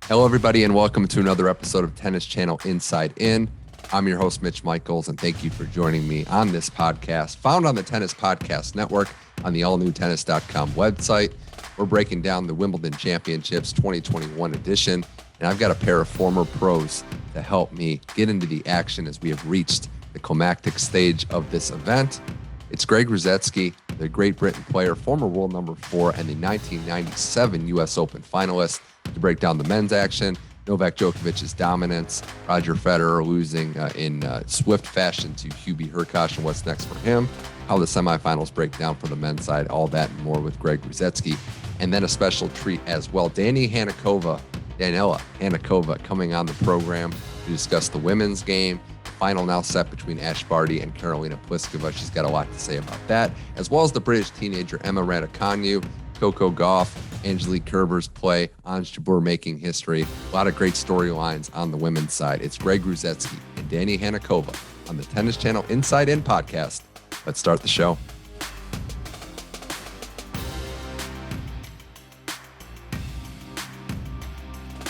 Hello, everybody, and welcome to another episode of Tennis Channel Inside In. I'm your host, Mitch Michals, and thank you for joining me on this podcast, found on the Tennis Podcast Network on the allnewtennis.com website. We're breaking down the Wimbledon Championships 2021 edition, and I've got a pair of former pros to help me get into the action as we have reached the climactic stage of this event. It's Greg Rusedski, the Great Britain player, former world number 4, and the 1997 U.S. Open finalist, to break down the men's action, Novak Djokovic's dominance, Roger Federer losing in swift fashion to Hubert Hurkacz, and what's next for him, how the semifinals break down for the men's side, all that and more with Greg Rusedski. And then a special treat as well, Daniela Hantuchova coming on the program to discuss the women's game. Final now set between Ashleigh Barty and Karolina Pliskova. She's got a lot to say about that, as well as the British teenager Emma Raducanu, Coco Gauff, Angelique Kerber's play, Ons Jabeur making history. A lot of great storylines on the women's side. It's Greg Rusedski and Daniela Hantuchova on the Tennis Channel Inside In podcast. Let's start the show.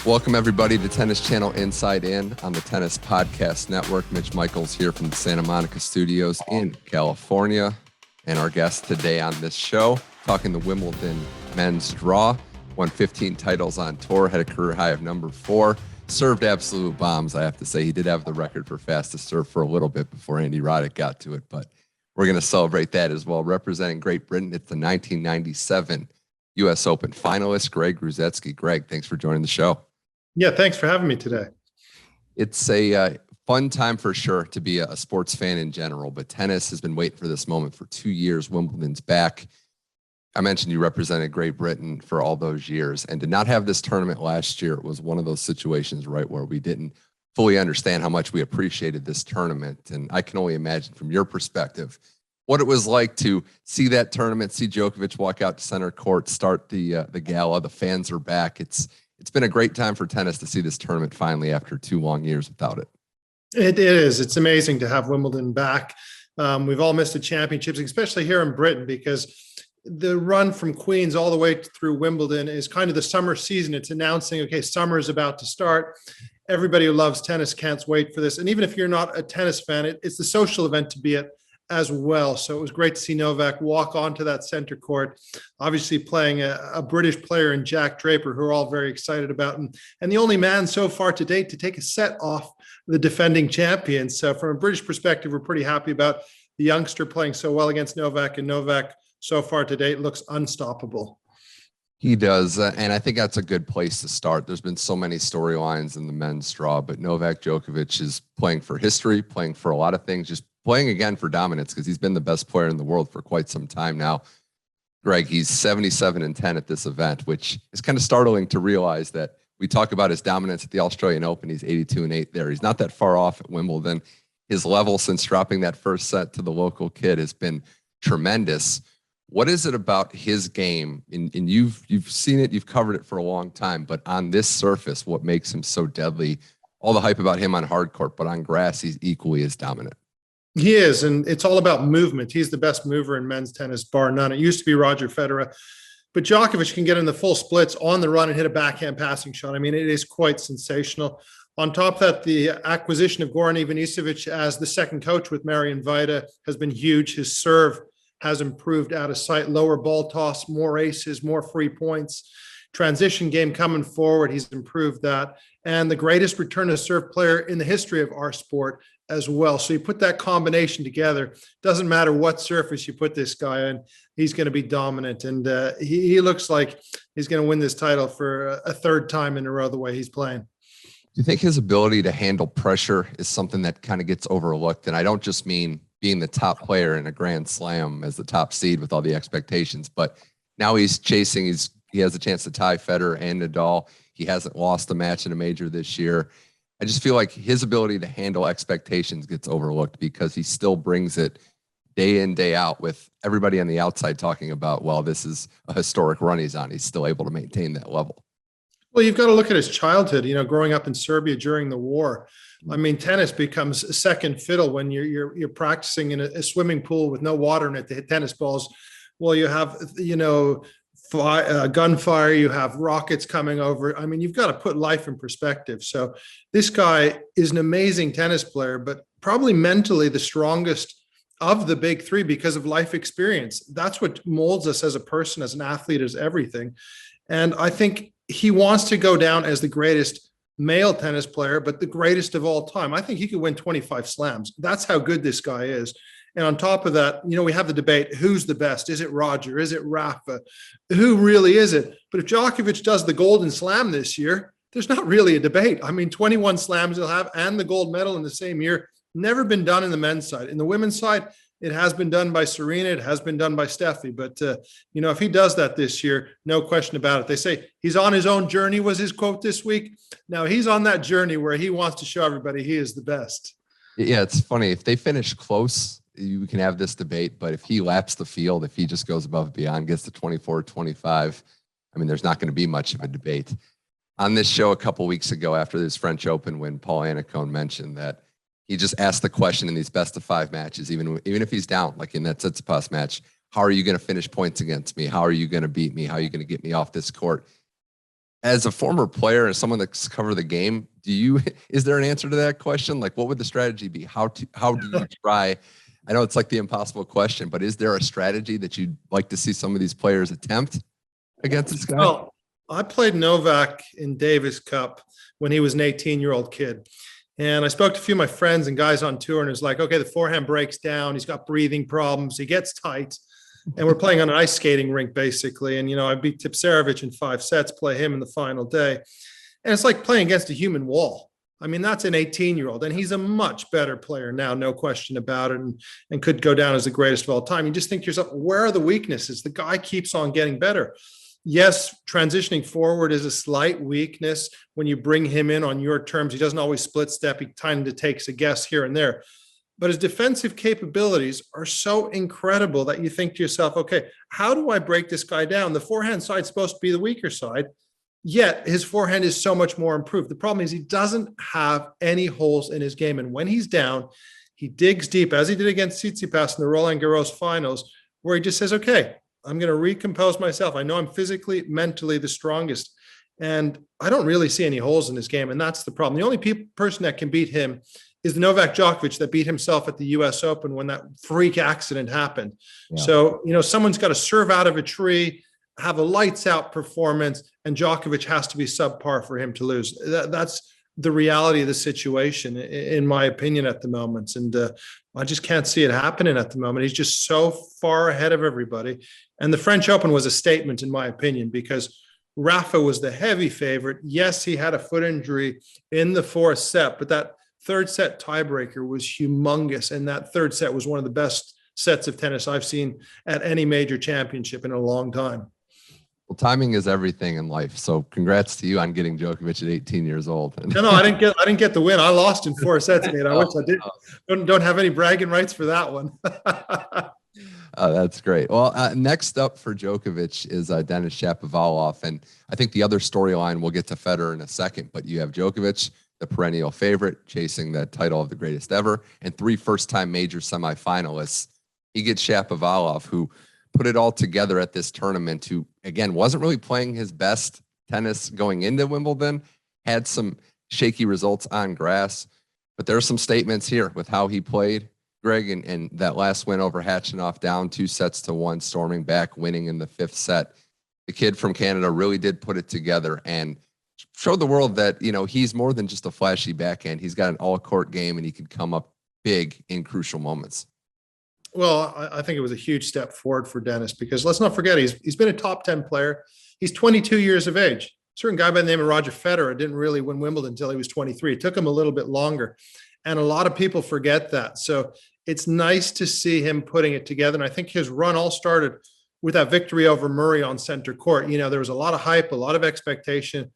Welcome, everybody, to Tennis Channel Inside In on the Tennis Podcast Network. Mitch Michals here from the Santa Monica studios in California. And our guest today on this show, talking the Wimbledon men's draw, won 15 titles on tour, had a career high of number 4, served absolute bombs, I have to say. He did have the record for fastest serve for a little bit before Andy Roddick got to it, but we're going to celebrate that as well. Representing Great Britain, it's the 1997 U.S. Open finalist, Greg Rusedski. Greg, thanks for joining the show. Yeah, thanks for having me today. It's a fun time for sure to be a sports fan in general, but tennis has been waiting for this moment for 2 years. Wimbledon's back. I mentioned you represented Great Britain for all those years, and to not have this tournament last year was one of those situations, right, where we didn't fully understand how much we appreciated this tournament. And I can only imagine from your perspective what it was like to see that tournament, see Djokovic walk out to center court, start the gala. The fans are back. It's been a great time for tennis to see this tournament finally after 2 long years without it. It is. It's amazing to have Wimbledon back. We've all missed the championships, especially here in Britain, because the run from Queens all the way through Wimbledon is kind of the summer season. It's announcing, okay, summer is about to start. Everybody who loves tennis can't wait for this. And even if you're not a tennis fan, it's the social event to be at as well. So it was great to see Novak walk onto that center court, obviously playing a British player in Jack Draper, who we're all very excited about. And the only man so far to date to take a set off the defending champions. So from a British perspective, we're pretty happy about the youngster playing so well against Novak, and Novak so far to date looks unstoppable. He does, and I think that's a good place to start. There's been so many storylines in the men's draw, but Novak Djokovic is playing for history, playing for a lot of things, just playing again for dominance, because he's been the best player in the world for quite some time now. Greg, he's 77-10 at this event, which is kind of startling to realize that we talk about his dominance at the Australian Open. He's 82-8 there. He's not that far off at Wimbledon. His level since dropping that first set to the local kid has been tremendous. What is it about his game? And you've seen it, you've covered it for a long time, but on this surface, what makes him so deadly? All the hype about him on hard court, but on grass, he's equally as dominant. He is, and it's all about movement. He's the best mover in men's tennis, bar none. It used to be Roger Federer, but Djokovic can get in the full splits on the run and hit a backhand passing shot. I mean, it is quite sensational. On top of that, the acquisition of Goran Ivanisevic as the second coach with Marian Vajda has been huge. His serve has improved out of sight, lower ball toss, more aces, more free points. Transition game coming forward, he's improved that. And the greatest return to serve player in the history of our sport as well. So you put that combination together, doesn't matter what surface you put this guy in, he's going to be dominant. And he looks like he's going to win this title for a third time in a row the way he's playing. Do you think his ability to handle pressure is something that kind of gets overlooked? And I don't just mean being the top player in a Grand Slam as the top seed with all the expectations, but now he's chasing, he has a chance to tie Federer and Nadal. He hasn't lost a match in a major this year. I just feel like his ability to handle expectations gets overlooked because he still brings it day in, day out, with everybody on the outside talking about, well, this is a historic run he's on. He's still able to maintain that level. Well, you've got to look at his childhood, growing up in Serbia during the war. I mean, tennis becomes a second fiddle when you're practicing in a swimming pool with no water in it to hit tennis balls. Well, you have, gunfire, you have rockets coming over. I mean, you've got to put life in perspective. So this guy is an amazing tennis player, but probably mentally the strongest of the big three because of life experience. That's what molds us as a person, as an athlete, as everything. And I think he wants to go down as the greatest male tennis player, but the greatest of all time. I think he could win 25 slams. That's how good this guy is. And on top of that, we have the debate, who's the best? Is it Roger? Is it Rafa? Who really is it? But if Djokovic does the golden slam this year, there's not really a debate. I mean, 21 slams he'll have and the gold medal in the same year. Never been done in the men's side. In the women's side, it has been done by Serena. It has been done by Steffi. But, if he does that this year, no question about it. They say he's on his own journey was his quote this week. Now he's on that journey where he wants to show everybody he is the best. Yeah, it's funny. If they finish close, you can have this debate. But if he laps the field, if he just goes above and beyond, gets to 24, 25, I mean, there's not going to be much of a debate. On this show a couple weeks ago after this French Open win, Paul Annacone mentioned that he just asked the question in these best of 5 matches, even if he's down, like in that Tsitsipas match, how are you going to finish points against me? How are you going to beat me? How are you going to get me off this court? As a former player and someone that's covered the game, is there an answer to that question? Like, what would the strategy be? How do you try? I know it's like the impossible question, but is there a strategy that you'd like to see some of these players attempt against this guy? Well, I played Novak in Davis Cup when he was an 18-year-old kid. And I spoke to a few of my friends and guys on tour, and it's like, okay, the forehand breaks down. He's got breathing problems. He gets tight. And we're playing on an ice skating rink, basically. And, I beat Tipsarevic in 5 sets, play him in the final day. And it's like playing against a human wall. I mean, that's an 18-year-old. And he's a much better player now, no question about it, and could go down as the greatest of all time. You just think to yourself, where are the weaknesses? The guy keeps on getting better. Yes, transitioning forward is a slight weakness when you bring him in on your terms. He doesn't always split step. He kind of takes a guess here and there. But his defensive capabilities are so incredible that you think to yourself, okay, how do I break this guy down? The forehand side is supposed to be the weaker side, yet his forehand is so much more improved. The problem is he doesn't have any holes in his game. And when he's down, he digs deep, as he did against Tsitsipas in the Roland Garros finals, where he just says, okay, I'm going to recompose myself. I know I'm physically, mentally the strongest. And I don't really see any holes in his game. And that's the problem. The only person that can beat him is the Novak Djokovic that beat himself at the US Open when that freak accident happened. Yeah. So, someone's got to serve out of a tree, have a lights out performance, and Djokovic has to be subpar for him to lose. That's the reality of the situation, in my opinion, at the moment. And I just can't see it happening at the moment. He's just so far ahead of everybody. And the French Open was a statement, in my opinion, because Rafa was the heavy favorite. Yes, he had a foot injury in the 4th set, but that 3rd set tiebreaker was humongous. And that 3rd set was one of the best sets of tennis I've seen at any major championship in a long time. Well, timing is everything in life. So congrats to you on getting Djokovic at 18 years old. No, I didn't get the win. I lost in 4 sets, mate. I wish I did. Don't have any bragging rights for that one. That's great. Well, next up for Djokovic is Denis Shapovalov. And I think the other storyline, we'll get to Federer in a second, but you have Djokovic, the perennial favorite, chasing the title of the greatest ever, and 3 first-time major semifinalists. He gets Shapovalov, who put it all together at this tournament, who, again, wasn't really playing his best tennis going into Wimbledon, had some shaky results on grass, but there are some statements here with how he played, Greg, and that last win over Khachanov, down 2-1, storming back, winning in the 5th set. The kid from Canada really did put it together and showed the world that, he's more than just a flashy backhand. He's got an all-court game, and he could come up big in crucial moments. Well, I think it was a huge step forward for Denis, because let's not forget, he's been a top 10 player. He's 22 years of age. A certain guy by the name of Roger Federer didn't really win Wimbledon until he was 23. It took him a little bit longer. And a lot of people forget that. So it's nice to see him putting it together. And I think his run all started with that victory over Murray on center court. There was a lot of hype, a lot of expectation.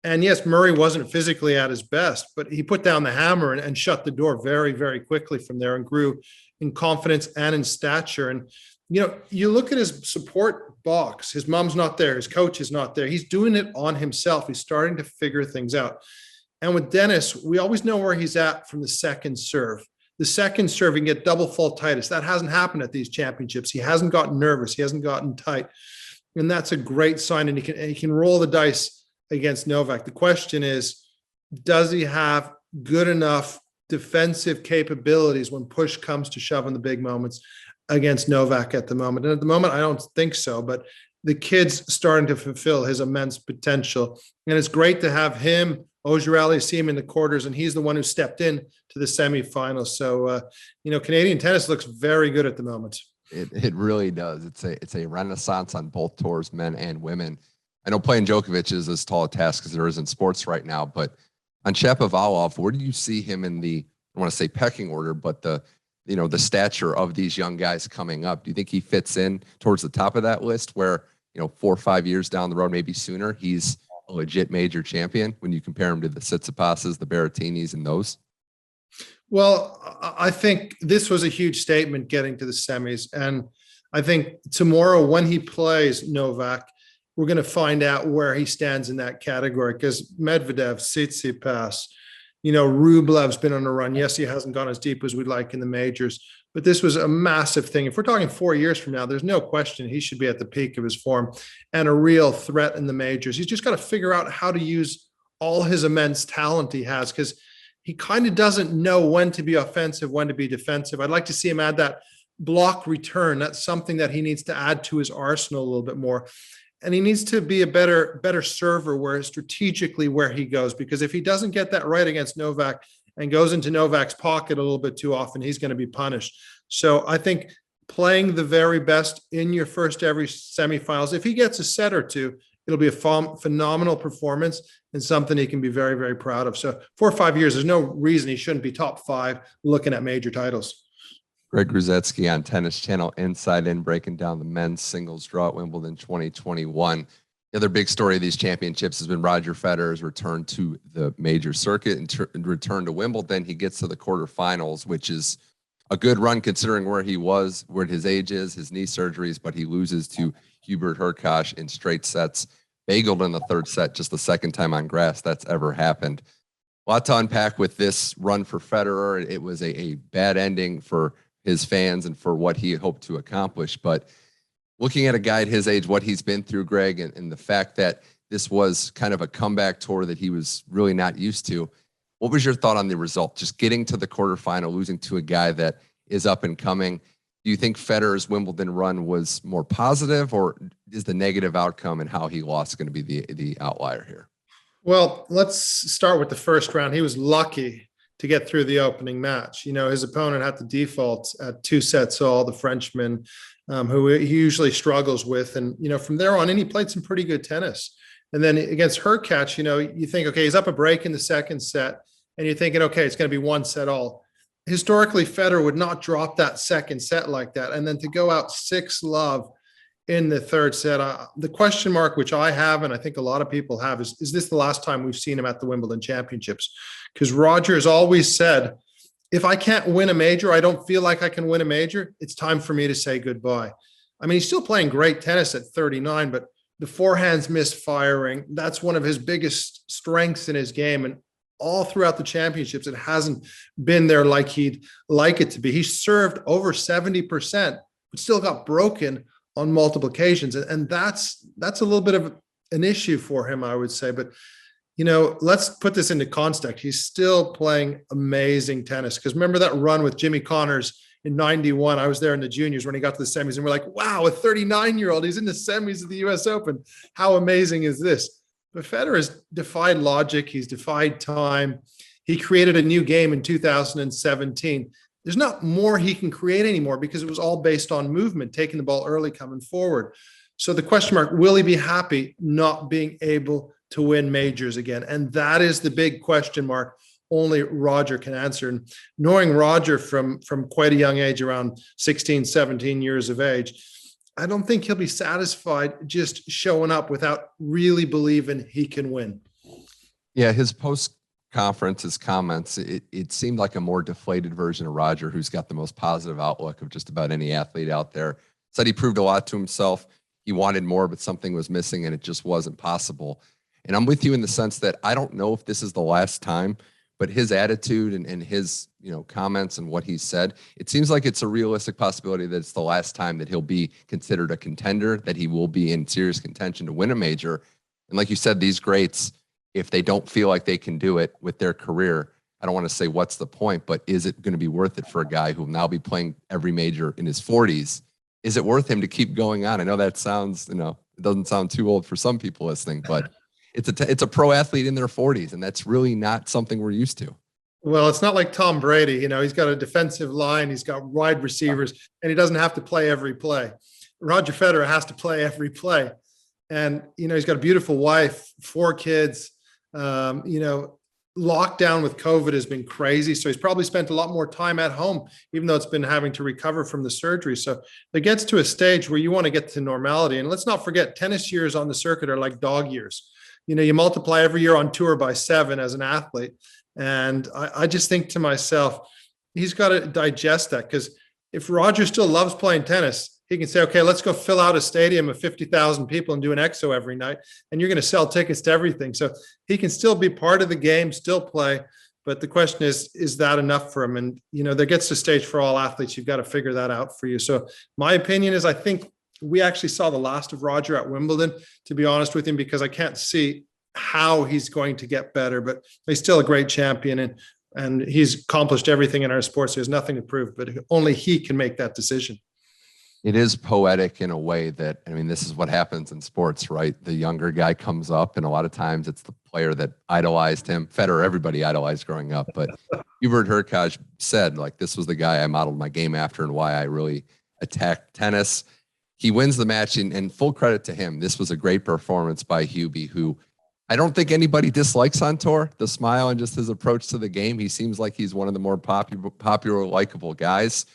And yes, Murray wasn't physically at his best, but he put down the hammer and shut the door very, very quickly from there and grew in confidence and in stature. And, you look at his support box, his mom's not there, his coach is not there. He's doing it on himself. He's starting to figure things out. And with Denis, we always know where he's at from the second serve. The second serve, he can get double faultitis. That hasn't happened at these championships. He hasn't gotten nervous. He hasn't gotten tight. And that's a great sign. And he can roll the dice against Novak. The question is, does he have good enough defensive capabilities when push comes to shove in the big moments against Novak at the moment? And at the moment, I don't think so, but the kid's starting to fulfill his immense potential. And it's great to have him, Ojurali, see him in the quarters, and he's the one who stepped in to the semifinals. So, Canadian tennis looks very good at the moment. It really does. It's a renaissance on both tours, men and women. I know playing Djokovic is as tall a task as there is in sports right now, but on Shapovalov, where do you see him in the, I want to say pecking order, but the stature of these young guys coming up? Do you think he fits in towards the top of that list where, 4 or 5 years down the road, maybe sooner, he's a legit major champion when you compare him to the Tsitsipas's, the Berrettinis, and those? Well, I think this was a huge statement getting to the semis. And I think tomorrow when he plays Novak, we're going to find out where he stands in that category, because Medvedev, Tsitsipas, Rublev's been on a run. Yes, he hasn't gone as deep as we'd like in the majors, but this was a massive thing. If we're talking 4 years from now, there's no question he should be at the peak of his form and a real threat in the majors. He's just got to figure out how to use all his immense talent he has, because he kind of doesn't know when to be offensive, when to be defensive. I'd like to see him add that block return. That's something that he needs to add to his arsenal a little bit more. And he needs to be a better server strategically where he goes, because if he doesn't get that right against Novak and goes into Novak's pocket a little bit too often, he's going to be punished. So I think playing the very best in your first ever semifinals, if he gets a set or two, it'll be a phenomenal performance and something he can be very, very proud of. So 4 or 5 years, there's no reason he shouldn't be top 5 looking at major titles. Greg Rusedski on Tennis Channel Inside In, breaking down the men's singles draw at Wimbledon 2021. The other big story of these championships has been Roger Federer's return to the major circuit and return to Wimbledon. He gets to the quarterfinals, which is a good run considering where he was, where his age is, his knee surgeries, but he loses to Hubert Hurkacz in straight sets, bageled in the third set, just the second time on grass that's ever happened. A lot to unpack with this run for Federer. It was a bad ending for his fans and for what he hoped to accomplish. But looking at a guy at his age, what he's been through, Greg, and the fact that this was kind of a comeback tour that he was really not used to, what was your thought on the result? Just getting to the quarterfinal, losing to a guy that is up and coming. Do you think Federer's Wimbledon run was more positive, or is the negative outcome and how he lost going to be the outlier here? Well, let's start with the first round. He was lucky to get through the opening match. His opponent had to default at 2 sets all, the Frenchman, who he usually struggles with. And, from there on in, he played some pretty good tennis. And then against Hurkacz, you think, okay, he's up a break in the second set, and you're thinking, okay, it's going to be 1 set all. Historically, Federer would not drop that second set like that. And then to go out 6-love in the third set, the question mark, which I have, and I think a lot of people have, is this the last time we've seen him at the Wimbledon Championships? Because Roger has always said, if I can't win a major, I don't feel like I can win a major, it's time for me to say goodbye. I mean, he's still playing great tennis at 39, but the forehand's misfiring. That's one of his biggest strengths in his game. And all throughout the championships, it hasn't been there like he'd like it to be. He served over 70%, but still got broken on multiple occasions. And that's a little bit of an issue for him, I would say. But, let's put this into context. He's still playing amazing tennis. Because remember that run with Jimmy Connors in 91? I was there in the juniors when he got to the semis, and we're like, wow, a 39-year-old, he's in the semis of the US Open. How amazing is this? But Federer has defied logic. He's defied time. He created a new game in 2017. There's not more he can create anymore, because it was all based on movement, taking the ball early, coming forward. So the question mark, will he be happy not being able to win majors again? And that is the big question mark only Roger can answer. And knowing Roger from quite a young age, around 16, 17 years of age, I don't think he'll be satisfied just showing up without really believing he can win. Yeah, his post-conference, his comments, it seemed like a more deflated version of Roger, who's got the most positive outlook of just about any athlete out there. Said he proved a lot to himself. He wanted more, but something was missing, and it just wasn't possible. And I'm with you in the sense that I don't know if this is the last time, but his attitude and his, comments and what he said, it seems like it's a realistic possibility that it's the last time that he'll be considered a contender, that he will be in serious contention to win a major. And like you said, these greats, if they don't feel like they can do it with their career, I don't want to say what's the point, but is it going to be worth it for a guy who will now be playing every major in his 40s? Is it worth him to keep going on? I know that sounds, it doesn't sound too old for some people listening, but it's a pro athlete in their 40s, and that's really not something we're used to. Well, it's not like Tom Brady. He's got a defensive line, he's got wide receivers, and he doesn't have to play every play. Roger Federer has to play every play. And, he's got a beautiful wife, 4 kids. Lockdown with COVID has been crazy. So he's probably spent a lot more time at home, even though it's been having to recover from the surgery. So it gets to a stage where you want to get to normality. And let's not forget, tennis years on the circuit are like dog years. You multiply every year on tour by 7 as an athlete. And I just think to myself, he's got to digest that, because if Roger still loves playing tennis, he can say, okay, let's go fill out a stadium of 50,000 people and do an EXO every night, and you're going to sell tickets to everything. So he can still be part of the game, still play. But the question is that enough for him? And, there gets to a stage for all athletes, you've got to figure that out for you. So my opinion is, I think we actually saw the last of Roger at Wimbledon, to be honest with him, because I can't see how he's going to get better, but he's still a great champion, and he's accomplished everything in our sport. So there's nothing to prove, but only he can make that decision. It is poetic in a way that, this is what happens in sports, right? The younger guy comes up, and a lot of times it's the player that idolized him. Federer, everybody idolized growing up, but Hubert Hurkacz said, this was the guy I modeled my game after and why I really attacked tennis. He wins the match, and full credit to him. This was a great performance by Hubie, who I don't think anybody dislikes on tour. The smile and just his approach to the game, he seems like he's one of the more popular, likable guys.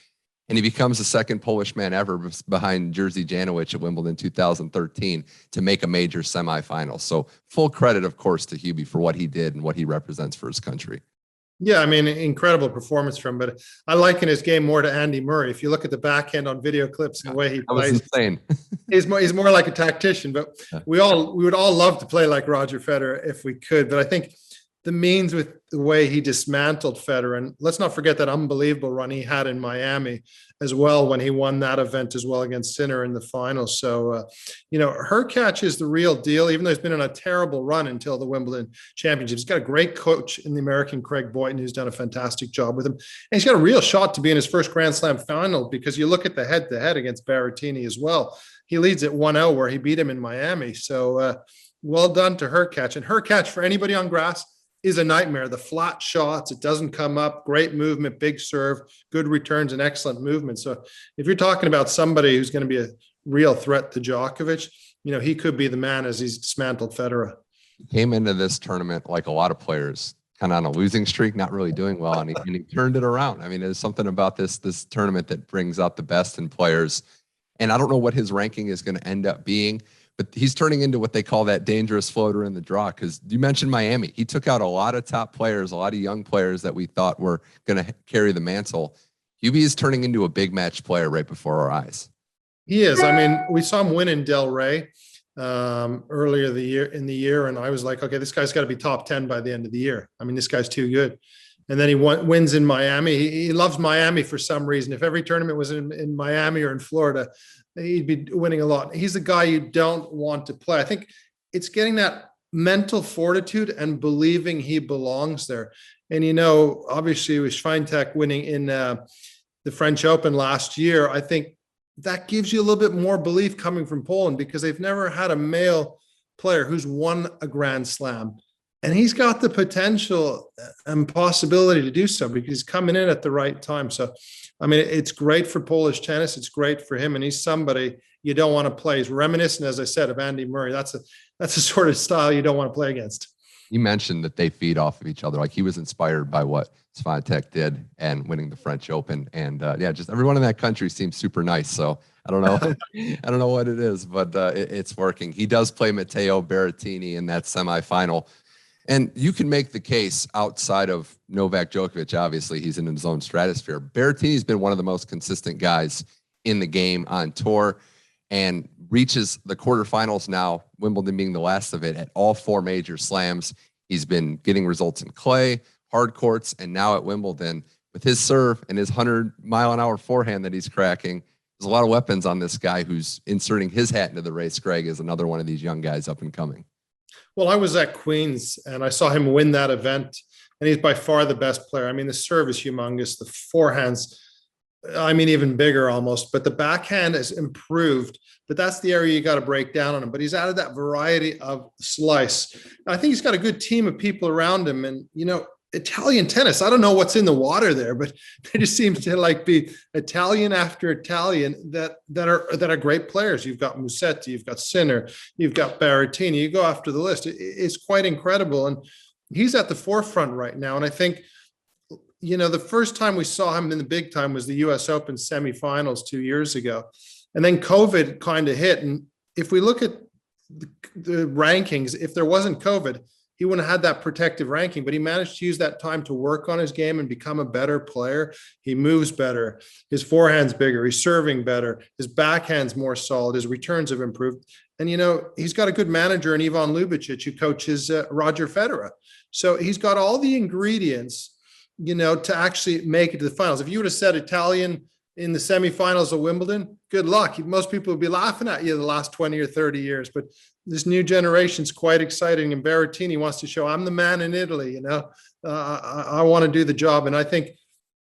And he becomes the second Polish man ever behind Jerzy Janowicz at Wimbledon 2013 to make a major semifinal. So full credit, of course, to Hubie for what he did and what he represents for his country. Yeah, incredible performance from him. But I liken his game more to Andy Murray. If you look at the backhand on video clips and the way he plays, was insane. he's more like a tactician. But we would all love to play like Roger Federer if we could. But I think the means with the way he dismantled Federer, and let's not forget that unbelievable run he had in Miami as well when he won that event as well against Sinner in the final. So, Hurkacz is the real deal, even though he's been on a terrible run until the Wimbledon Championships. He's got a great coach in the American Craig Boyton, who's done a fantastic job with him. And he's got a real shot to be in his first Grand Slam final, because you look at the head-to-head against Berrettini as well. He leads at 1-0 where he beat him in Miami. So well done to Hurkacz. And Hurkacz, for anybody on grass, is a nightmare. The flat shots, it doesn't come up, great movement, big serve, good returns, and excellent movement. So if you're talking about somebody who's going to be a real threat to Djokovic, he could be the man as he's dismantled Federer. He came into this tournament like a lot of players, kind of on a losing streak, not really doing well, and he turned it around. There's something about this tournament that brings out the best in players. And I don't know what his ranking is going to end up being, but he's turning into what they call that dangerous floater in the draw. Because you mentioned Miami. He took out a lot of top players, a lot of young players that we thought were going to carry the mantle. Hubie is turning into a big match player right before our eyes. He is. We saw him win in Del Rey earlier in the year, and I was like, okay, this guy's got to be top 10 by the end of the year. This guy's too good. And then he wins in Miami. He loves Miami for some reason. If every tournament was in Miami or in Florida, he'd be winning a lot. He's the guy you don't want to play. I think it's getting that mental fortitude and believing he belongs there. And, obviously with Swiatek winning in the French Open last year, I think that gives you a little bit more belief coming from Poland, because they've never had a male player who's won a Grand Slam. And he's got the potential and possibility to do so, because he's coming in at the right time. So, it's great for Polish tennis. It's great for him. And he's somebody you don't want to play. He's reminiscent, as I said, of Andy Murray. That's a sort of style you don't want to play against. You mentioned that they feed off of each other. Like, he was inspired by what Swiatek did and winning the French Open. And just everyone in that country seems super nice. So I don't know. I don't know what it is, but it's working. He does play Matteo Berrettini in that semifinal. And you can make the case outside of Novak Djokovic. Obviously, he's in his own stratosphere. Berrettini's been one of the most consistent guys in the game on tour and reaches the quarterfinals now, Wimbledon being the last of it, at all 4 major slams. He's been getting results in clay, hard courts, and now at Wimbledon with his serve and his 100-mile-an-hour forehand that he's cracking. There's a lot of weapons on this guy who's inserting his hat into the race. Greg is another one of these young guys up and coming. Well, I was at Queens and I saw him win that event, and he's by far the best player. I mean, the serve is humongous. The forehands, I mean, even bigger almost, but the backhand has improved. But that's the area you got to break down on him. But he's added that variety of slice. I think he's got a good team of people around him. And, you know, Italian tennis, I don't know what's in the water there, but there just seems to like be Italian after Italian that are great players. You've got Musetti, you've got Sinner, you've got Berrettini. You go after the list. It's quite incredible. And he's at the forefront right now. And I think, you know, the first time we saw him in the big time was the US Open semifinals 2 years ago. And then COVID kind of hit. And if we look at the rankings, if there wasn't COVID, he wouldn't have had that protective ranking, but he managed to use that time to work on his game and become a better player. He moves better. His forehand's bigger. He's serving better. His backhand's more solid. His returns have improved. And, you know, he's got a good manager in Ivan Lubicic who coaches Roger Federer. So he's got all the ingredients, you know, to actually make it to the finals. If you would have said Italian in the semifinals of Wimbledon, good luck. Most people would be laughing at you the last 20 or 30 years, but this new generation is quite exciting. And Berrettini wants to show, I'm the man in Italy, you know, I want to do the job. And I think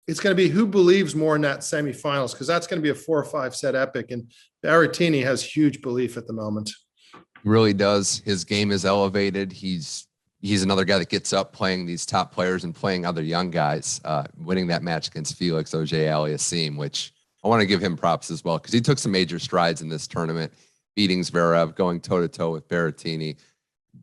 it's going to be who believes more in that semifinals, because that's going to be a 4 or 5 set epic. And Berrettini has huge belief at the moment. He really does. His game is elevated. He's another guy that gets up playing these top players and playing other young guys, winning that match against Felix Auger-Aliassime, which I want to give him props as well, because he took some major strides in this tournament, beating Zverev, going toe-to-toe with Berrettini,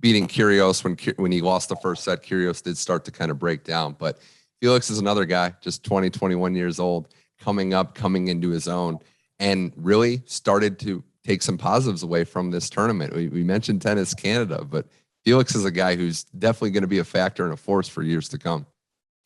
beating Kyrgios when he lost the first set. Kyrgios did start to kind of break down, but Felix is another guy, just 20, 21 years old, coming into his own, and really started to take some positives away from this tournament. We mentioned Tennis Canada, but Felix is a guy who's definitely going to be a factor and a force for years to come.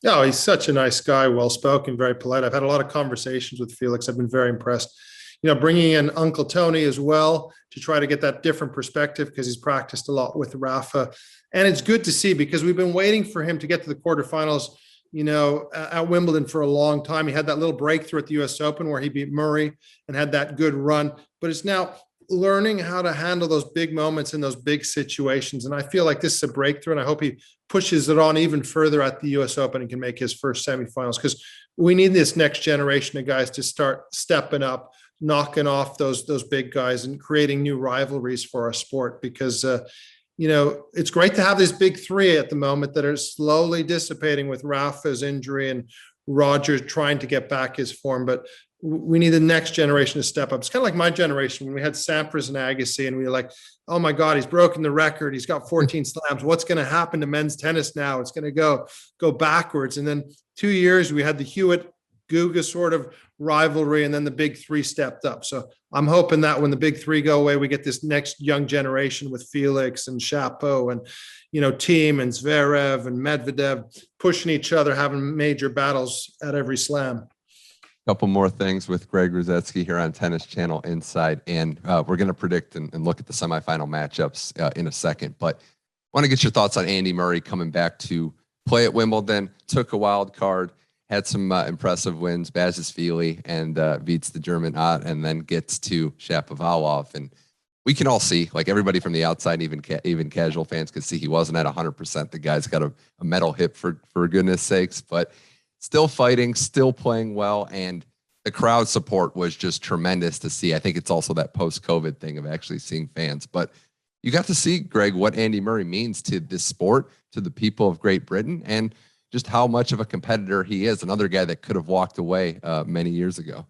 No, he's such a nice guy, well-spoken, very polite. I've had a lot of conversations with Felix. I've been very impressed. You know, bringing in Uncle Tony as well to try to get that different perspective, because he's practiced a lot with Rafa. And it's good to see, because we've been waiting for him to get to the quarterfinals, you know, at Wimbledon for a long time. He had that little breakthrough at the US Open where he beat Murray and had that good run, but it's now learning how to handle those big moments in those big situations. And I feel like this is a breakthrough, and I hope he pushes it on even further at the US Open and can make his first semifinals, because we need this next generation of guys to start stepping up, knocking off those big guys and creating new rivalries for our sport. Because, you know, it's great to have this big three at the moment that are slowly dissipating with Rafa's injury and Roger trying to get back his form. But we need the next generation to step up. It's kind of like my generation when we had Sampras and Agassi, and we were like, oh my God, he's broken the record. He's got 14 slams. What's going to happen to men's tennis now? It's going to go backwards. And then 2 years, we had the Hewitt-Guga sort of rivalry, and then the big three stepped up. So I'm hoping that when the big three go away, we get this next young generation with Felix and Shapo and, you know, Thiem and Zverev and Medvedev pushing each other, having major battles at every slam. Couple more things with Greg Rusedski here on Tennis Channel Inside In. We're going to predict and look at the semifinal matchups in a second, but I want to get your thoughts on Andy Murray coming back to play at Wimbledon. Took a wild card, had some impressive wins, Basilashvili, and beats the German Ott, and then gets to Shapovalov. And we can all see, like everybody from the outside, even casual fans could see he wasn't at 100%. The guy's got a metal hip for goodness sakes, but still fighting, still playing well, and the crowd support was just tremendous to see. I think it's also that post-COVID thing of actually seeing fans. But you got to see, Greg, what Andy Murray means to this sport, to the people of Great Britain, and just how much of a competitor he is. Another guy that could have walked away many years ago.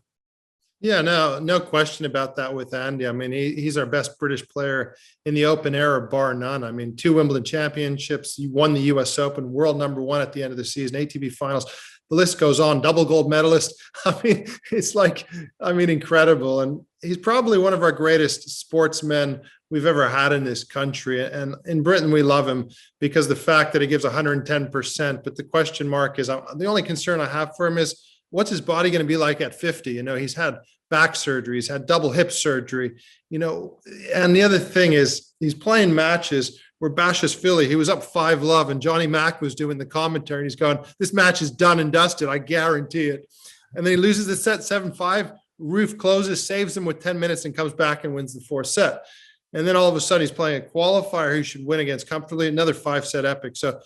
Yeah, no question about that with Andy. I mean, he's our best British player in the Open era, bar none. I mean, 2 Wimbledon Championships. He won the US Open, world #1 at the end of the season, ATP Finals. The list goes on, double gold medalist. I mean, it's like, incredible. And he's probably one of our greatest sportsmen we've ever had in this country. And in Britain, we love him because the fact that he gives 110%. But the question mark is, the only concern I have for him is, what's his body going to be like at 50? You know, he's had back surgery, he's had double hip surgery, you know, and the other thing is he's playing matches where Bashashvili, he was up 5-love, and Johnny Mack was doing the commentary, and he's going, this match is done and dusted, I guarantee it. And then he loses the set 7-5. Roof closes, saves him with 10 minutes, and comes back and wins the fourth set. And then all of a sudden he's playing a qualifier he should win against comfortably, another 5-set epic. So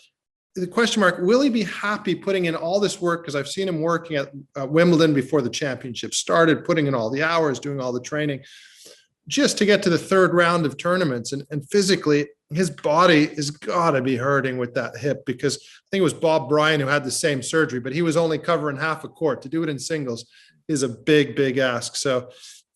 the question mark, will he be happy putting in all this work? Because I've seen him working at Wimbledon before the championship started, putting in all the hours, doing all the training, just to get to the third round of tournaments. And physically, his body has got to be hurting with that hip, because I think it was Bob Bryan who had the same surgery, but he was only covering half a court. To do it in singles is a big, big ask. So,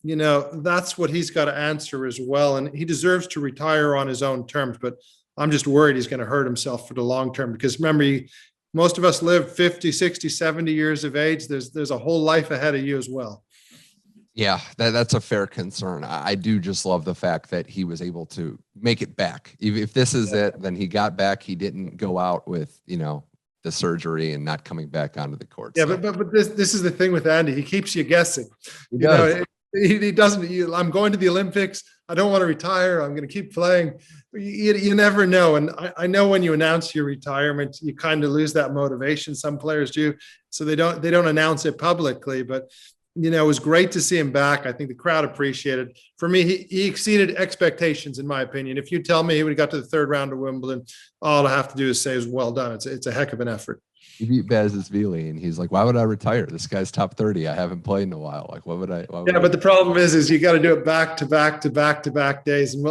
that's what he's got to answer as well. And he deserves to retire on his own terms, but I'm just worried he's going to hurt himself for the long term, because remember, most of us live 50, 60, 70 years of age. There's a whole life ahead of you as well. Yeah, that's a fair concern. I do just love the fact that he was able to make it back. If this is it, then he got back. He didn't go out with, the surgery and not coming back onto the court. Yeah, so. but this is the thing with Andy. He keeps you guessing. He doesn't. I'm going to the Olympics. I don't want to retire. I'm going to keep playing. You never know. And I know when you announce your retirement, you kind of lose that motivation. Some players do, so they don't announce it publicly. But it was great to see him back. I think the crowd appreciated. For me, he exceeded expectations, in my opinion. If you tell me he would have got to the third round of Wimbledon, all I have to do is say is well done. It's a heck of an effort. He beat Bazashvili, and he's like, why would I retire? This guy's top 30. I haven't played in a while. Like, but the problem is you got to do it back to back days. And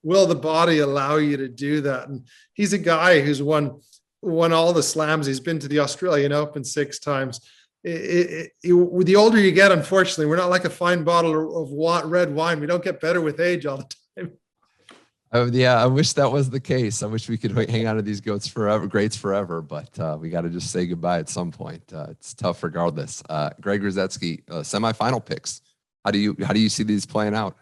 will the body allow you to do that? And he's a guy who's won all the slams. He's been to the Australian Open 6 times. The older you get, unfortunately, we're not like a fine bottle of red wine. We don't get better with age all the time. Yeah, I wish that was the case. I wish we could hang on to these greats forever, but we got to just say goodbye at some point. It's tough regardless. Greg Rusedski, semifinal picks. How do you see these playing out?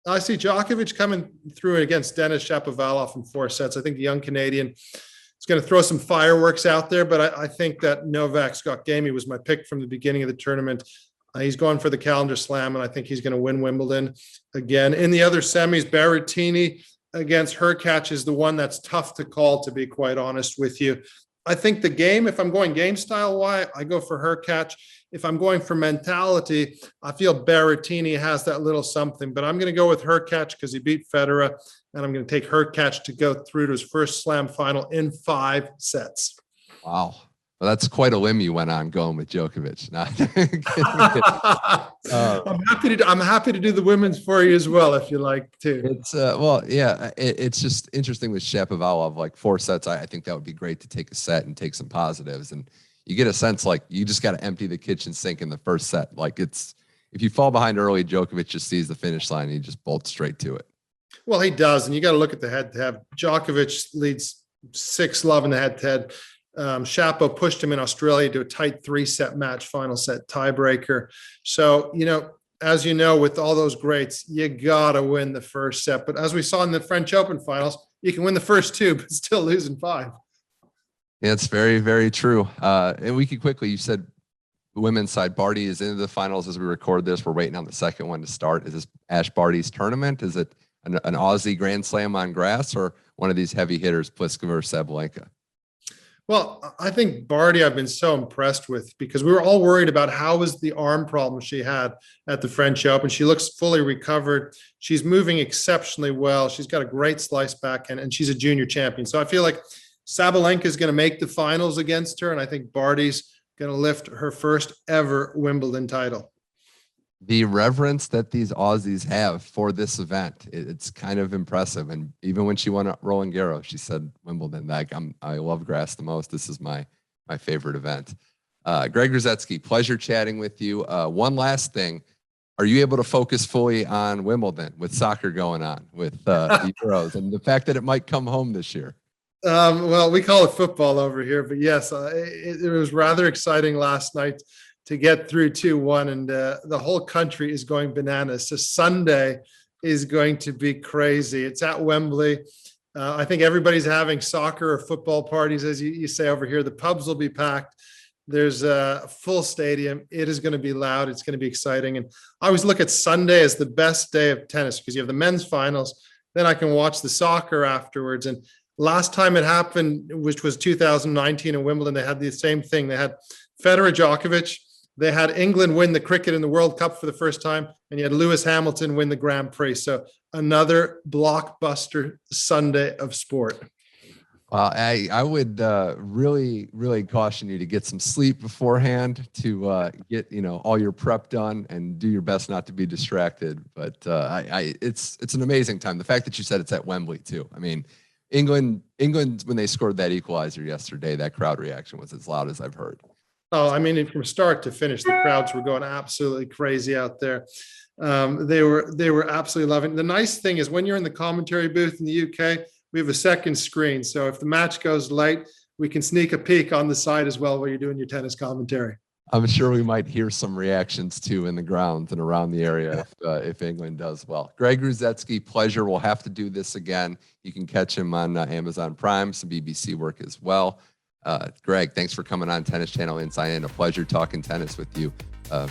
I see Djokovic coming through against Denis Shapovalov in 4 sets. I think the young Canadian is going to throw some fireworks out there, but I think that Novak Djokovic was my pick from the beginning of the tournament. He's going for the calendar slam, and I think he's going to win Wimbledon again. In the other semis, Berrettini against Hurkacz is the one that's tough to call, to be quite honest with you. I think the game, if I'm going game style, I go for Hurkacz. If I'm going for mentality, I feel Berrettini has that little something, but I'm going to go with Hurkacz because he beat Federer, and I'm going to take Hurkacz to go through to his first slam final in 5 sets. Wow. Well, that's quite a limb you went on going with Djokovic. I'm happy to do the women's for you as well, if you like to. It's it's just interesting with Shapovalov, like 4 sets. I think that would be great to take a set and take some positives. And you get a sense like you just got to empty the kitchen sink in the first set. Like if you fall behind early, Djokovic just sees the finish line and he just bolts straight to it. Well, he does. And you got to look at the head-to-head. Djokovic leads 6-love in the head-to-head. Shapo pushed him in Australia to a tight 3-set match, final set tiebreaker. So, as you know, with all those greats, you got to win the first set. But as we saw in the French Open finals, you can win the first 2, but still losing 5. Yeah, it's very, very true. And we could quickly, you said the women's side, Barty is into the finals as we record this. We're waiting on the second one to start. Is this Ash Barty's tournament? Is it an Aussie Grand Slam on grass, or one of these heavy hitters, Pliskova or Sabalenka? Well, I think Barty I've been so impressed with, because we were all worried about how was the arm problem she had at the French Open. She looks fully recovered. She's moving exceptionally well. She's got a great slice backhand, and she's a junior champion. So I feel like Sabalenka is going to make the finals against her, and I think Barty's going to lift her first ever Wimbledon title. The reverence that these Aussies have for this event, it's kind of impressive. And even when she won at Roland Garros, she said Wimbledon, I love grass the most. This is my favorite event. Greg Rusedski, pleasure chatting with you. One last thing. Are you able to focus fully on Wimbledon with soccer going on with the Euros and the fact that it might come home this year? Well, we call it football over here, but yes, it was rather exciting last night to get through 2-1, and the whole country is going bananas. So Sunday is going to be crazy. It's at Wembley. I think everybody's having soccer or football parties, as you say over here. The pubs will be packed. There's a full stadium. It is going to be loud. It's going to be exciting. And I always look at Sunday as the best day of tennis, because you have the men's finals. Then I can watch the soccer afterwards. And Last time it happened, which was 2019 in Wimbledon, they had the same thing. They had Federer, Djokovic. They had England win the cricket in the World Cup for the first time, and you had Lewis Hamilton win the Grand Prix. So another blockbuster Sunday of sport. Well, I would really, really caution you to get some sleep beforehand, to get all your prep done, and do your best not to be distracted. But it's an amazing time. The fact that you said it's at Wembley too. I mean, England when they scored that equalizer yesterday, that crowd reaction was as loud as I've heard. Oh, I mean, from start to finish, the crowds were going absolutely crazy out there. They were absolutely loving it. The nice thing is when you're in the commentary booth in the UK, we have a second screen. So if the match goes late, we can sneak a peek on the side as well while you're doing your tennis commentary. I'm sure we might hear some reactions too in the grounds and around the area if England does well. Greg Rusedski, pleasure. We'll have to do this again. You can catch him on Amazon Prime, some BBC work as well. Greg, thanks for coming on Tennis Channel Inside In. A pleasure talking tennis with you.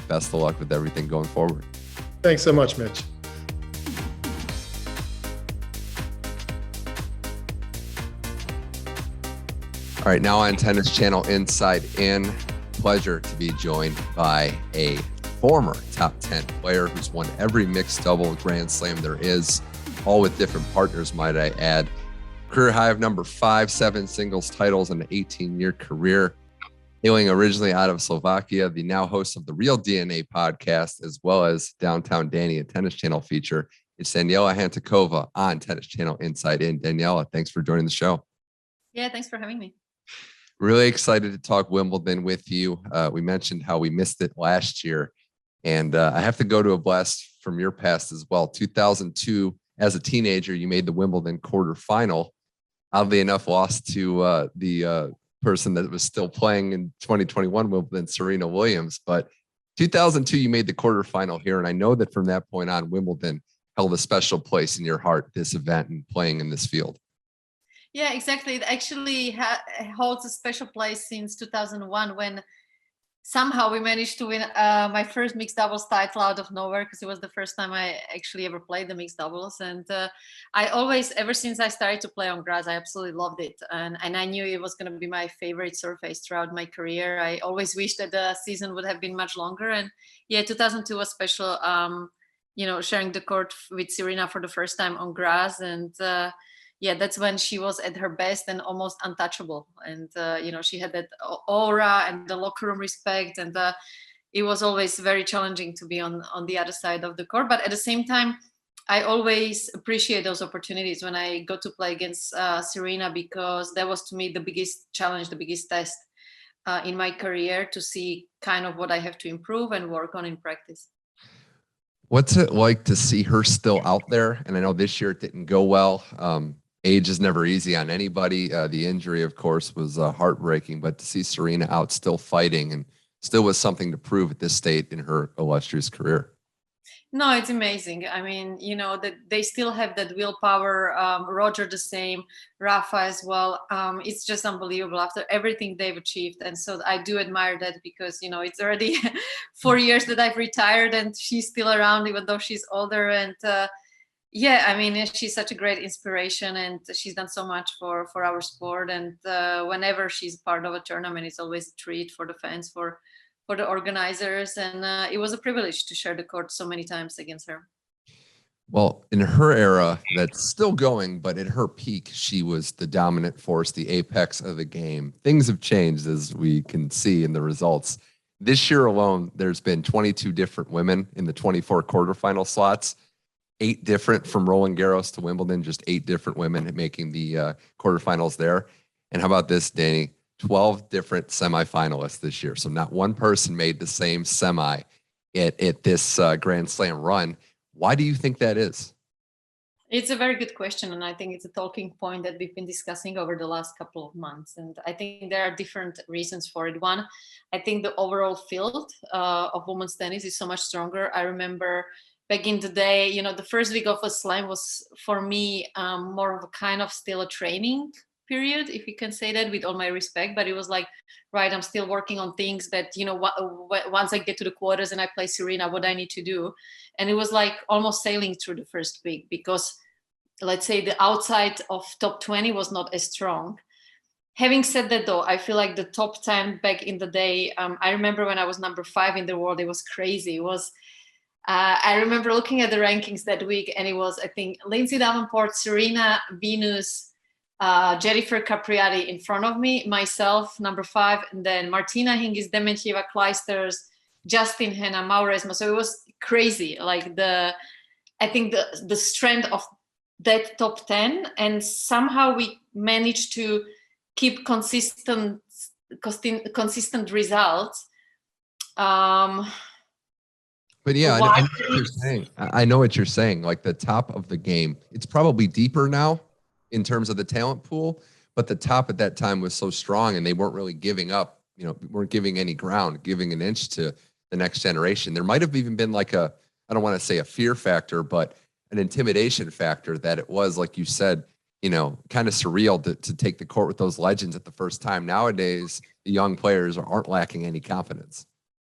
Best of luck with everything going forward. Thanks so much, Mitch. All right, now on Tennis Channel Inside In, pleasure to be joined by a former top 10 player who's won every mixed double Grand Slam there is, all with different partners, might I add. Career high of number 5, 7 singles titles in an 18-year career. Hailing originally out of Slovakia, the now host of the Real DNA podcast, as well as Downtown Danny, a Tennis Channel feature, it's Daniela Hantuchova on Tennis Channel Inside In. Daniela, thanks for joining the show. Yeah, thanks for having me. Really excited to talk Wimbledon with you. We mentioned how we missed it last year, and I have to go to a blast from your past as well. 2002, as a teenager, you made the Wimbledon quarterfinal. Oddly enough, lost to the person that was still playing in 2021 Wimbledon, Serena Williams. But 2002, you made the quarterfinal here, and I know that from that point on, Wimbledon held a special place in your heart, this event and playing in this field. Yeah, exactly. It actually holds a special place since 2001 when somehow we managed to win my first mixed doubles title out of nowhere, because it was the first time I actually ever played the mixed doubles. And I always, ever since I started to play on grass, I absolutely loved it. And I knew it was going to be my favorite surface throughout my career. I always wished that the season would have been much longer. And yeah, 2002 was special, sharing the court with Serena for the first time on grass. And yeah, that's when she was at her best and almost untouchable. And, she had that aura and the locker room respect. And it was always very challenging to be on the other side of the court. But at the same time, I always appreciate those opportunities when I got to play against Serena, because that was to me the biggest challenge, the biggest test in my career, to see kind of what I have to improve and work on in practice. What's it like to see her still out there? And I know this year it didn't go well. Age is never easy on anybody. The injury, of course, was heartbreaking, but to see Serena out still fighting and still with something to prove at this state in her illustrious career. No, it's amazing. I mean, that they still have that willpower. Roger the same, Rafa as well. It's just unbelievable after everything they've achieved. And so I do admire that, because, it's already 4 years that I've retired and she's still around, even though she's older. And yeah, I mean, she's such a great inspiration, and she's done so much for our sport. And whenever she's part of a tournament, it's always a treat for the fans, for the organizers. And it was a privilege to share the court so many times against her. Well, in her era, that's still going, but at her peak, she was the dominant force, the apex of the game. Things have changed, as we can see in the results. This year alone, there's been 22 different women in the 24 quarterfinal slots. 8 different from Roland Garros to Wimbledon, just 8 different women making the quarterfinals there. And how about this, Danny? 12 different semifinalists this year. So not one person made the same semi at this Grand Slam run. Why do you think that is? It's a very good question. And I think it's a talking point that we've been discussing over the last couple of months. And I think there are different reasons for it. One, I think the overall field of women's tennis is so much stronger. I remember back in the day, the first week of a slam was for me more of a kind of still a training period, if you can say that, with all my respect. But it was like, right, I'm still working on things that, once I get to the quarters and I play Serena, what I need to do. And it was like almost sailing through the first week, because let's say the outside of top 20 was not as strong. Having said that, though, I feel like the top 10 back in the day, I remember when I was number 5 in the world, it was crazy. It was, I remember looking at the rankings that week, and it was, I think, Lindsay Davenport, Serena, Venus, Jennifer Capriati in front of me, myself, number 5, and then Martina Hingis, Dementieva, Kleisters, Justin Henna, Mauresmo. So it was crazy. Like I think the strength of that top 10, and somehow we managed to keep consistent results. But yeah, I know what you're saying. I know what you're saying. Like the top of the game, it's probably deeper now in terms of the talent pool, but the top at that time was so strong, and they weren't really giving up, weren't giving any ground, giving an inch to the next generation. There might have even been like I don't want to say a fear factor, but an intimidation factor that it was, like you said, kind of surreal to take the court with those legends at the first time. Nowadays, the young players aren't lacking any confidence.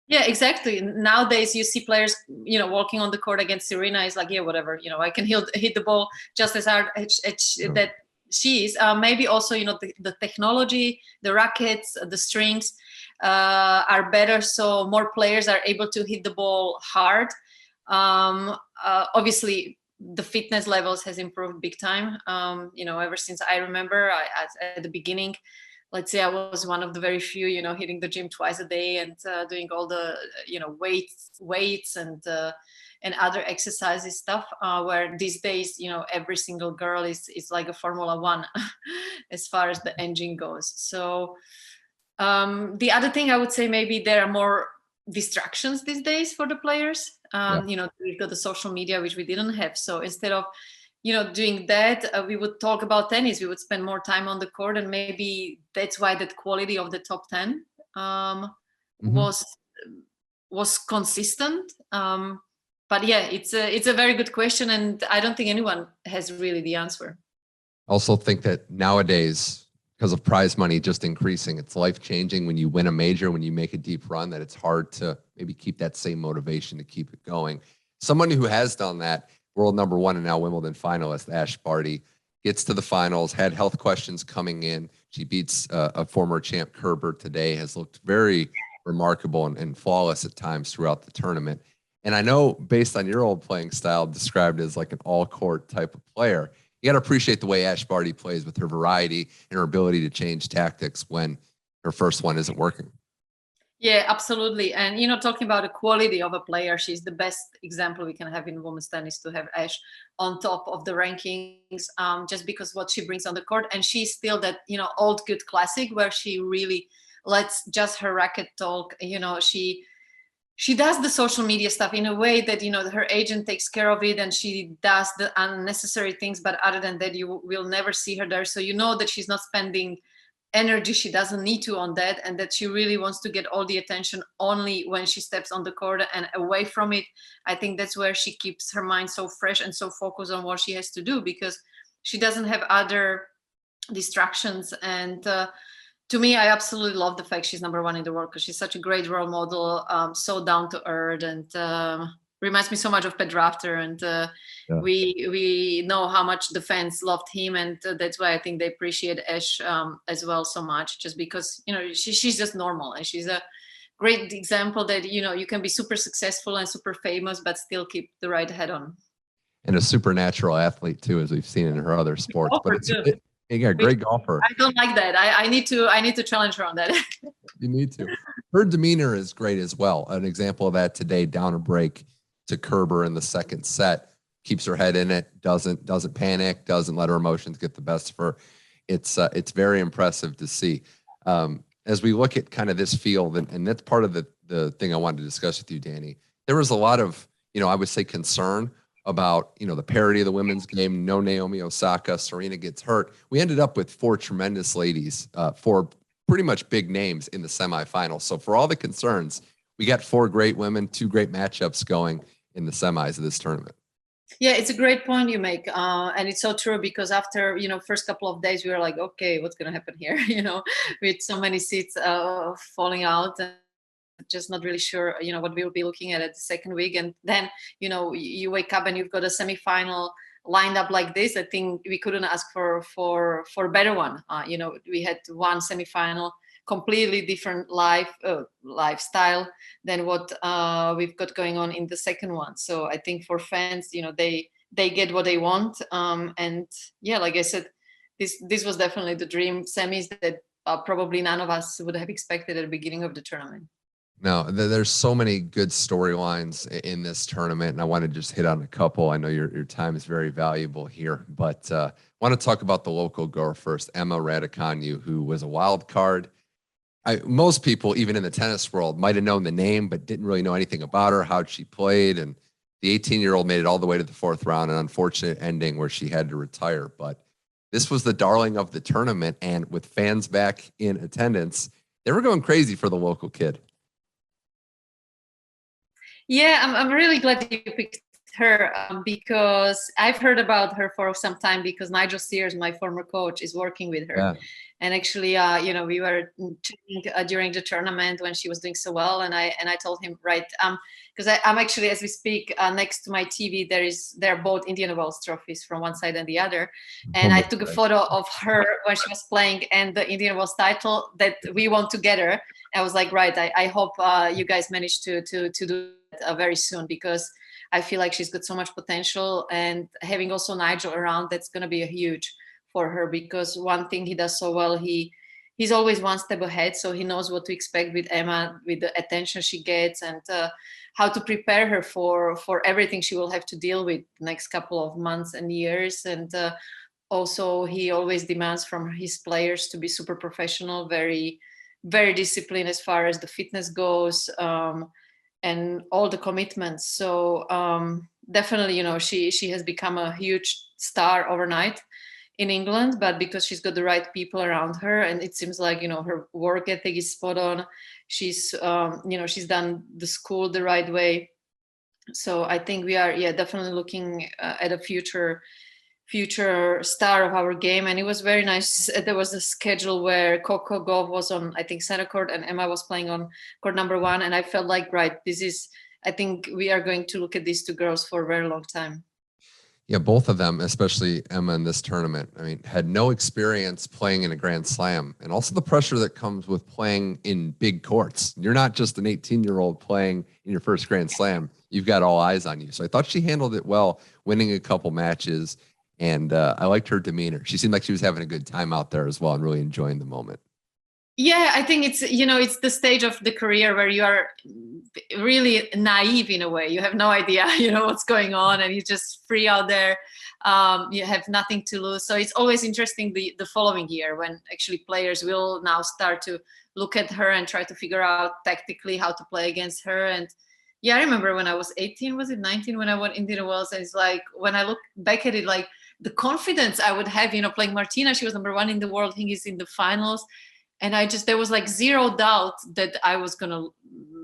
Yeah, exactly. Nowadays, you see players, walking on the court against Serena is like, yeah, whatever, I can hit the ball just as hard that she is. Maybe also, the technology, the rackets, the strings are better. So more players are able to hit the ball hard. Obviously, the fitness levels has improved big time. Ever since I remember, at the beginning, let's say I was one of the very few, hitting the gym twice a day and doing all the, weights and other exercises stuff. Where these days, every single girl is like a Formula One as far as the engine goes. So the other thing I would say, maybe there are more distractions these days for the players. We've got the social media, which we didn't have. So instead of doing that, we would talk about tennis. We would spend more time on the court, and maybe that's why that quality of the top 10 was consistent. But yeah, it's a very good question, and I don't think anyone has really the answer. I also think that nowadays, because of prize money just increasing, it's life-changing when you win a major, when you make a deep run, that it's hard to maybe keep that same motivation to keep it going. Someone who has done that, world number 1 and now Wimbledon finalist, Ashleigh Barty, gets to the finals, had health questions coming in. She beats a former champ, Kerber, today, has looked very remarkable and flawless at times throughout the tournament. And I know, based on your old playing style, described as like an all-court type of player, you got to appreciate the way Ashleigh Barty plays, with her variety and her ability to change tactics when her first one isn't working. Yeah, absolutely. And, talking about the quality of a player, she's the best example we can have in women's tennis, to have Ash on top of the rankings, just because what she brings on the court. And she's still that, old good classic where she really lets just her racket talk. She does the social media stuff in a way that, her agent takes care of it, and she does the unnecessary things. But other than that, you will never see her there. So that she's not spending energy she doesn't need to on that, and that she really wants to get all the attention only when she steps on the court, and away from it, I think that's where she keeps her mind so fresh and so focused on what she has to do, because she doesn't have other distractions. And to me, I absolutely love the fact she's number 1 in the world, because she's such a great role model, so down to earth, and reminds me so much of Pet Rafter. And we know how much the fans loved him, and that's why I think they appreciate Ash as well so much, just because she's just normal, and she's a great example that you can be super successful and super famous but still keep the right head on. And a supernatural athlete too, as we've seen in her other sports. But yeah, great golfer. I don't like that. I need to challenge her on that. You need to. Her demeanor is great as well. An example of that today, down a break to Kerber in the second set, keeps her head in it, doesn't panic, doesn't let her emotions get the best of her. It's very impressive to see. As we look at kind of this field, and that's part of the thing I wanted to discuss with you, Danny. There was a lot of, I would say, concern about, the parity of the women's game. No Naomi Osaka, Serena gets hurt. We ended up with 4 tremendous ladies, 4 pretty much big names in the semifinals. So for all the concerns, we got 4 great women, 2 great matchups going in the semis of this tournament. Yeah, it's a great point you make. And it's so true, because after, first couple of days, we were like, okay, what's going to happen here? With so many seats falling out, and just not really sure, what we will be looking at the second week. And then, you wake up and you've got a semifinal lined up like this, I think we couldn't ask for a better one. We had one semifinal, completely different lifestyle than what we've got going on in the second one. So I think for fans, they get what they want. And yeah, like I said, this was definitely the dream semis that probably none of us would have expected at the beginning of the tournament. No, there's so many good storylines in this tournament, and I want to just hit on a couple. I know your time is very valuable here, but I want to talk about the local girl first, Emma Raducanu, who was a wild card. Most people, even in the tennis world, might have known the name, but didn't really know anything about her, how she played. And the 18-year-old made it all the way to the fourth round, an unfortunate ending where she had to retire. But this was the darling of the tournament, and with fans back in attendance, they were going crazy for the local kid. Yeah, I'm really glad you picked her because I've heard about her for some time because Nigel Sears, my former coach, is working with her. Yeah. And actually, we were chatting during the tournament when she was doing so well, and I told him, right, because I'm actually, as we speak, next to my TV, they're both Indian Wells trophies from one side and the other, and I took a photo of her when she was playing and the Indian Wells title that we won together. I was like, right, I hope you guys manage to do that very soon, because I feel like she's got so much potential, and having also Nigel around, that's going to be a huge for her, because one thing he does so well, he's always one step ahead, so he knows what to expect with Emma, with the attention she gets, and how to prepare her for everything she will have to deal with next couple of months and years. And also he always demands from his players to be super professional, very, very disciplined as far as the fitness goes, and all the commitments. So definitely, she has become a huge star overnight in England, but because she's got the right people around her, and it seems like, her work ethic is spot on. She's, she's done the school the right way. So I think we are, definitely looking at a future star of our game. And it was very nice. There was a schedule where Coco Gauff was on, I think, center court, and Emma was playing on court number 1. And I felt like, right, I think we are going to look at these two girls for a very long time. Yeah, both of them, especially Emma in this tournament, had no experience playing in a Grand Slam, and also the pressure that comes with playing in big courts. You're not just an 18-year-old playing in your first Grand Slam. You've got all eyes on you. So I thought she handled it well, winning a couple matches, and I liked her demeanor. She seemed like she was having a good time out there as well and really enjoying the moment. Yeah, I think it's, it's the stage of the career where you are really naive in a way. You have no idea, what's going on, and you're just free out there. You have nothing to lose. So it's always interesting the following year when actually players will now start to look at her and try to figure out tactically how to play against her. And yeah, I remember when I was 18, was it 19, when I won Indian Wells, and it's like, when I look back at it, like the confidence I would have, playing Martina, she was number 1 in the world, Hingis in the finals. And there was like zero doubt that I was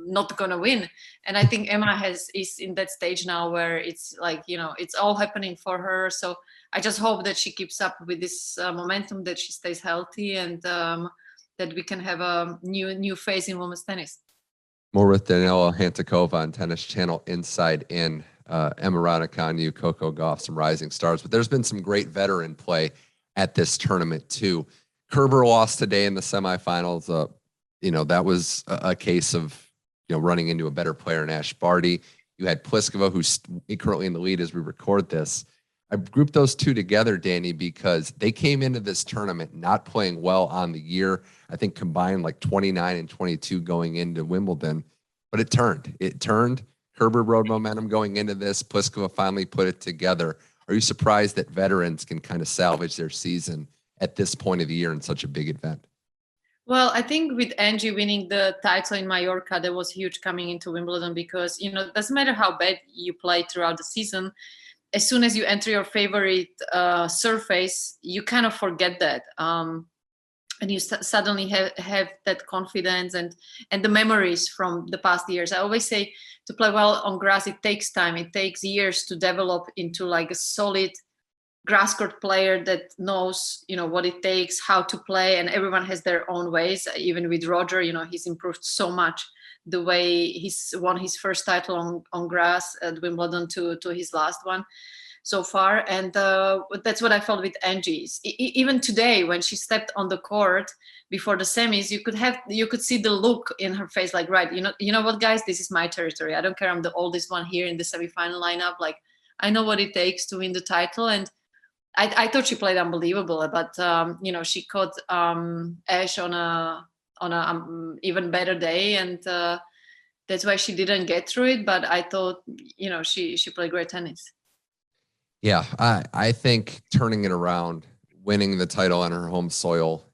not gonna win. And I think Emma is in that stage now where it's like, it's all happening for her. So I just hope that she keeps up with this momentum, that she stays healthy, and that we can have a new phase in women's tennis. More with Daniela Hantuchova on Tennis Channel Inside In. Emma Raducanu, Coco Gauff, some rising stars, but there's been some great veteran play at this tournament too. Kerber lost today in the semifinals. That was a case of, running into a better player in Ashleigh Barty. You had Pliskova, who's currently in the lead as we record this. I grouped those two together, Danny, because they came into this tournament not playing well on the year. I think combined like 29 and 22 going into Wimbledon, but it turned. Kerber rode momentum going into this. Pliskova finally put it together. Are you surprised that veterans can kind of salvage their season at this point of the year in such a big event? Well, I think with Angie winning the title in Mallorca, that was huge coming into Wimbledon, because, it doesn't matter how bad you play throughout the season. As soon as you enter your favorite surface, you kind of forget that. And you suddenly have that confidence and the memories from the past years. I always say to play well on grass, it takes time. It takes years to develop into like a solid grass court player that knows, what it takes, how to play, and everyone has their own ways. Even with Roger, he's improved so much, the way he's won his first title on grass at Wimbledon to his last one. so far. And that's what I felt with Angie. Even today, when she stepped on the court before the semis, you could see the look in her face, like, right, you know what, guys, this is my territory. I don't care. I'm the oldest one here in the semifinal lineup. Like, I know what it takes to win the title. And I thought she played unbelievable, but she caught Ash on a even better day, and that's why she didn't get through it. But I thought, she played great tennis. Yeah, I think turning it around, winning the title on her home soil,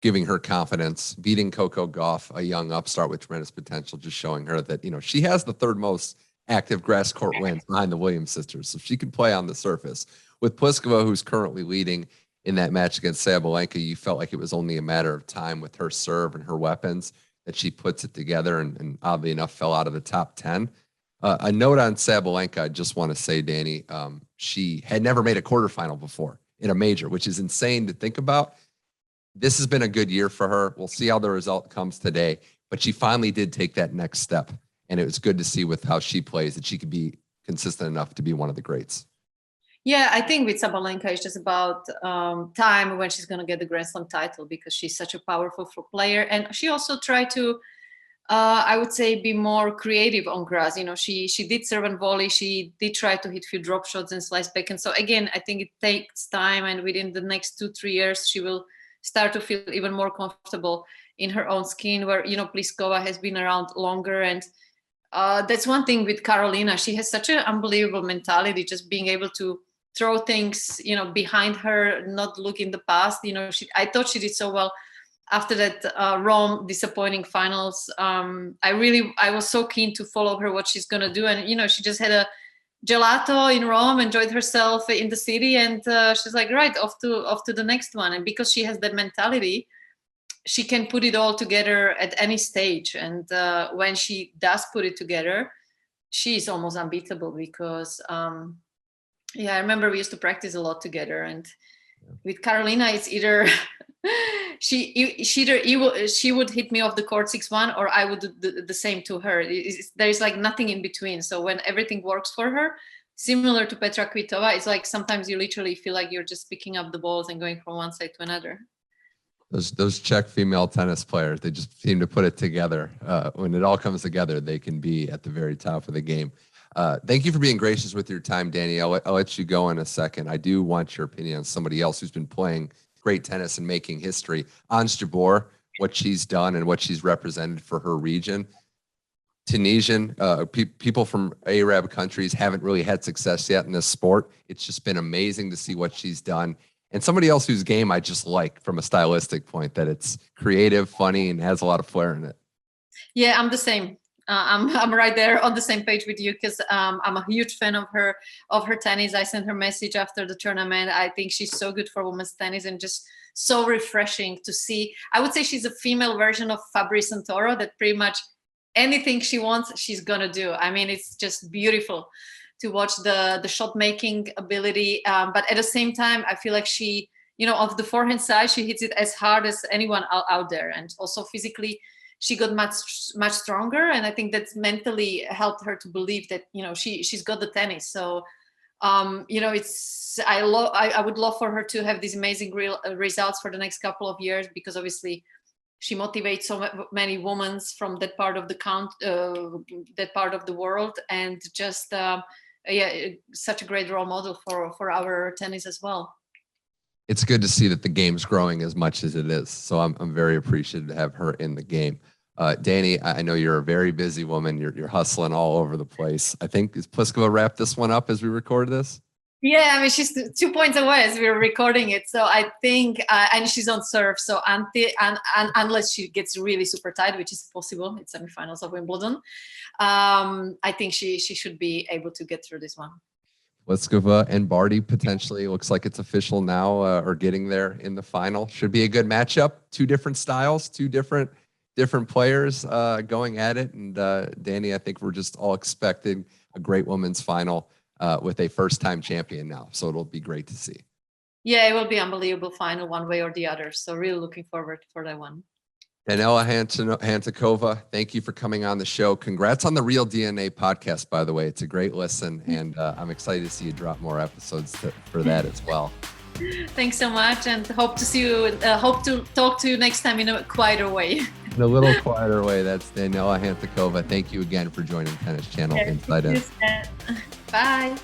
giving her confidence, beating Coco Gauff, a young upstart with tremendous potential, just showing her that, she has the third most active grass court wins behind the Williams sisters. So she can play on the surface. With Pliskova, who's currently leading in that match against Sabalenka, you felt like it was only a matter of time with her serve and her weapons that she puts it together, and oddly enough fell out of the top 10. A note on Sabalenka, I just want to say, Danny, she had never made a quarterfinal before in a major, which is insane to think about. This has been a good year for her. We'll see how the result comes today, but she finally did take that next step. And it was good to see with how she plays that she could be consistent enough to be one of the greats. Yeah, I think with Sabalenka, it's just about time when she's going to get the Grand Slam title, because she's such a powerful player. And she also tried to, I would say, be more creative on grass. She did serve and volley. She did try to hit a few drop shots and slice backhand. So again, I think it takes time. And within the next 2-3 years, she will start to feel even more comfortable in her own skin, where, Pliskova has been around longer. And that's one thing with Karolina. She has such an unbelievable mentality, just being able to throw things, behind her, not look in the past. I thought she did so well after that Rome disappointing finals. I was so keen to follow her, what she's going to do. And, she just had a gelato in Rome, enjoyed herself in the city. And she's like, right, off to the next one. And because she has that mentality, she can put it all together at any stage. And when she does put it together, she's almost unbeatable, because I remember we used to practice a lot together. And with Karolina, it's either she would hit me off the court 6-1, or I would do the same to her. There's like nothing in between. So when everything works for her, similar to Petra Kvitova, it's like sometimes you literally feel like you're just picking up the balls and going from one side to another. Those Czech female tennis players, they just seem to put it together. When it all comes together, they can be at the very top of the game. Thank you for being gracious with your time, Danny. I'll let you go in a second. I do want your opinion on somebody else who's been playing great tennis and making history. Ons Jabeur, what she's done and what she's represented for her region. Tunisian, people from Arab countries haven't really had success yet in this sport. It's just been amazing to see what she's done. And somebody else whose game I just like from a stylistic point, that it's creative, funny, and has a lot of flair in it. Yeah, I'm the same. I'm right there on the same page with you, because I'm a huge fan of her tennis. I sent her message after the tournament. I think she's so good for women's tennis and just so refreshing to see. I would say she's a female version of Fabrice Santoro, that pretty much anything she wants, she's gonna do. I mean, it's just beautiful to watch the shot making ability. But at the same time, I feel like she, off the forehand side, she hits it as hard as anyone out there, and also physically, she got much stronger, and I think that's mentally helped her to believe that she's got the tennis. So I would love for her to have these amazing results for the next couple of years, because obviously she motivates so many women from that part of that part of the world, and just such a great role model for our tennis as well. It's good to see that the game's growing as much as it is. So I'm very appreciative to have her in the game. Danny, I know you're a very busy woman. You're hustling all over the place. I think, is Pliskova wrap this one up as we record this? Yeah, I mean, she's 2 points away as we're recording it. So I think, and she's on serve. So unless she gets really super tight, which is possible, it's semifinals of Wimbledon, I think she should be able to get through this one. Pliskova and Barty potentially, looks like it's official now, or getting there in the final. Should be a good matchup. Two different styles, two different players going at it. And Danny, I think we're just all expecting a great women's final with a first-time champion now. So it'll be great to see. Yeah, it will be unbelievable final one way or the other. So really looking forward for that one. Daniela Hantuchova, thank you for coming on the show. Congrats on the Real DNA podcast, by the way. It's a great listen, and I'm excited to see you drop more episodes for that as well. Thanks so much, and hope to see you. Hope to talk to you next time in a quieter way. In a little quieter way. That's Daniela Hantuchova. Thank you again for joining Tennis Channel Inside In. Bye.